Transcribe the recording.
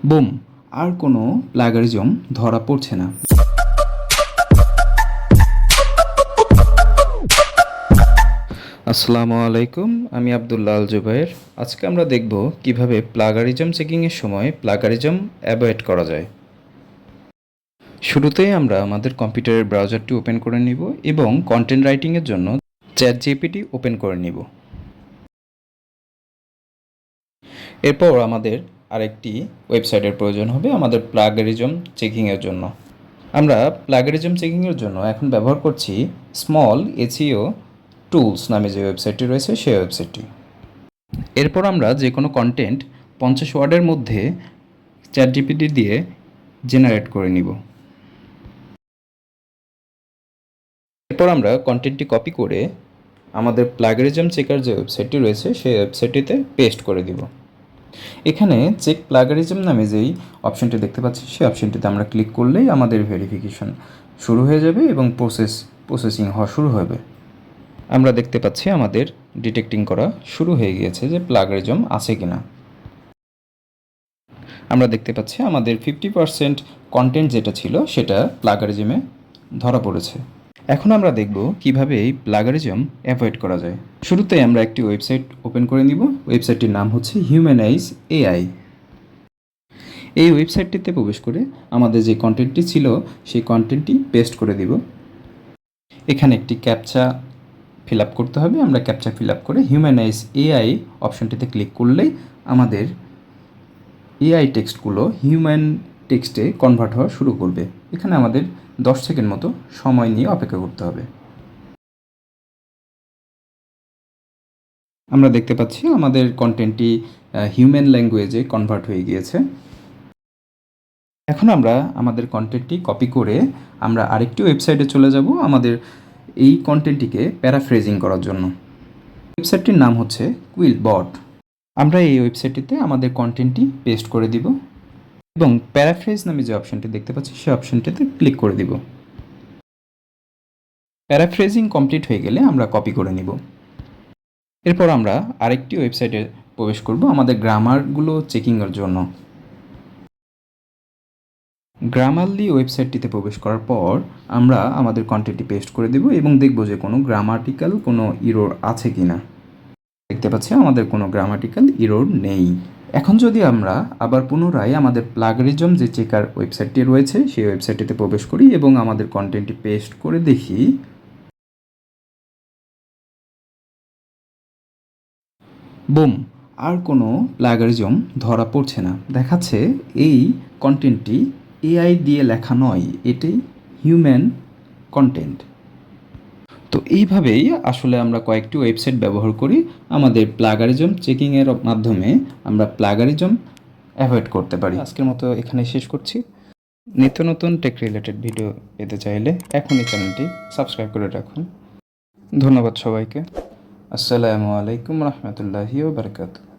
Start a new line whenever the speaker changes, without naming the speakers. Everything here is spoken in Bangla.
বুম, আর কোনো প্লাগারিজম ধরা পড়ছে না। আসসালামু আলাইকুম, আমি আব্দুল্লাহ আল জুবাইর। আজকে আমরা দেখব কিভাবে প্লাগারিজম চেকিংয়ের সময় প্লাগারিজম অ্যাভয়েড করা যায়। শুরুতেই আমরা আমাদের কম্পিউটারের ব্রাউজারটি ওপেন করে নিব এবং কন্টেন্ট রাইটিংয়ের জন্য চ্যাটজিপিটি ওপেন করে নিব। এরপর আমাদের আরেকটি ওয়েবসাইটের প্রয়োজন হবে আমাদের প্লাগারিজম চেকিংয়ের জন্য। আমরা প্লাগারিজম চেকিংয়ের জন্য এখন ব্যবহার করছি স্মল এসইও টুলস নামে যে ওয়েবসাইটটি রয়েছে সেই ওয়েবসাইটটি। এরপর আমরা যে কোনো কন্টেন্ট 50 ওয়ার্ডের মধ্যে চ্যাটজিপিটি দিয়ে জেনারেট করে নিব। এরপর আমরা কন্টেন্টটি কপি করে আমাদের প্লাগারিজম চেকার যে ওয়েবসাইটটি রয়েছে সেই ওয়েবসাইটটিতে পেস্ট করে দিব। এখানে চেক প্লাগারিজম নামে যেই অপশনটি দেখতে পাচ্ছি সেই অপশনটিতে আমরা ক্লিক করলেই আমাদের ভেরিফিকেশন শুরু হয়ে যাবে এবং প্রসেসিং হওয়া শুরু হবে। আমরা দেখতে পাচ্ছি আমাদের ডিটেক্টিং করা শুরু হয়ে গিয়েছে যে প্লাগারিজম আছে কিনা। আমরা দেখতে পাচ্ছি আমাদের 50% কন্টেন্ট যেটা ছিল সেটা প্লাগারিজমে ধরা পড়েছে। এখন আমরা দেখব কিভাবে এই প্লাগারিজম অ্যাভয়েড করা যায়। শুরুতেই আমরা একটি ওয়েবসাইট ওপেন করে নিব। ওয়েবসাইটটির নাম হচ্ছে হিউম্যানাইজ এআই। এই ওয়েবসাইটটিতে প্রবেশ করে আমাদের যে কন্টেন্টটি ছিল সেই কন্টেন্টটি পেস্ট করে দিব। এখানে একটি ক্যাপচা ফিল আপ করতে হবে। আমরা ক্যাপচা ফিল আপ করে হিউম্যানাইজ এআই অপশনটিতে ক্লিক করলেই আমাদের এআই টেক্সটগুলো হিউম্যান টেক্সটে কনভার্ট হওয়া শুরু করবে। এখানে আমাদের 10 সেকেন্ড মতো সময় নিয়ে অপেক্ষা করতে হবে। আমরা দেখতে পাচ্ছি আমাদের কন্টেন্টটি হিউম্যান ল্যাঙ্গুয়েজে কনভার্ট হয়ে গিয়েছে। এখন আমরা আমাদের কন্টেন্টটি কপি করে আমরা আরেকটি ওয়েবসাইটে চলে যাব আমাদের এই কন্টেন্টটিকে প্যারাফ্রেজিং করার জন্য। ওয়েবসাইটটির নাম হচ্ছে কুইলবট। আমরা এই ওয়েবসাইটটিতে আমাদের কন্টেন্টটি পেস্ট করে দিব এবং প্যারাফ্রেজ নামে যে অপশনটি দেখতে পাচ্ছি সেই অপশনটিতে ক্লিক করে দিব। প্যারাফ্রেজিং কমপ্লিট হয়ে গেলে আমরা কপি করে নিব। এরপর আমরা আরেকটি ওয়েবসাইটে প্রবেশ করব আমাদের গ্রামারগুলো চেকিংয়ের জন্য। গ্রামারলি ওয়েবসাইটটিতে প্রবেশ করার পর আমরা আমাদের কন্টেন্টটি পেস্ট করে দেব এবং দেখব যে কোনো গ্রামাটিক্যাল কোনো ইরর আছে কি না। দেখতে পাচ্ছি আমাদের কোনো গ্রামাটিক্যাল ইরর নেই। এখন যদি আমরা আবার পুনরায় আমাদের প্লাগারিজম যে চেকার ওয়েবসাইটটি রয়েছে সেই ওয়েবসাইটটিতে প্রবেশ করি এবং আমাদের কন্টেন্টটি পেস্ট করে দেখি, বুম, আর কোনো প্লাগারিজম ধরা পড়ছে না। দেখাচ্ছে এই কন্টেন্টটি এআই দিয়ে লেখা নয়, এটি হিউম্যান কন্টেন্ট। তো এইভাবেই আসলে আমরা কয়েকটি ওয়েবসাইট ব্যবহার করি আমাদের প্লাগারিজম চেকিংয়ের মাধ্যমে আমরা প্লাগারিজম অ্যাভয়েড করতে পারি। আজকের মতো এখানে শেষ করছি। নিত্য নতুন টেক রিলেটেড ভিডিও পেতে চাইলে এখনই চ্যানেলটি সাবস্ক্রাইব করে রাখুন। ধন্যবাদ সবাইকে। আসসালামু আলাইকুম রহমতুল্লাহি ওয়া বারাকাতুহু।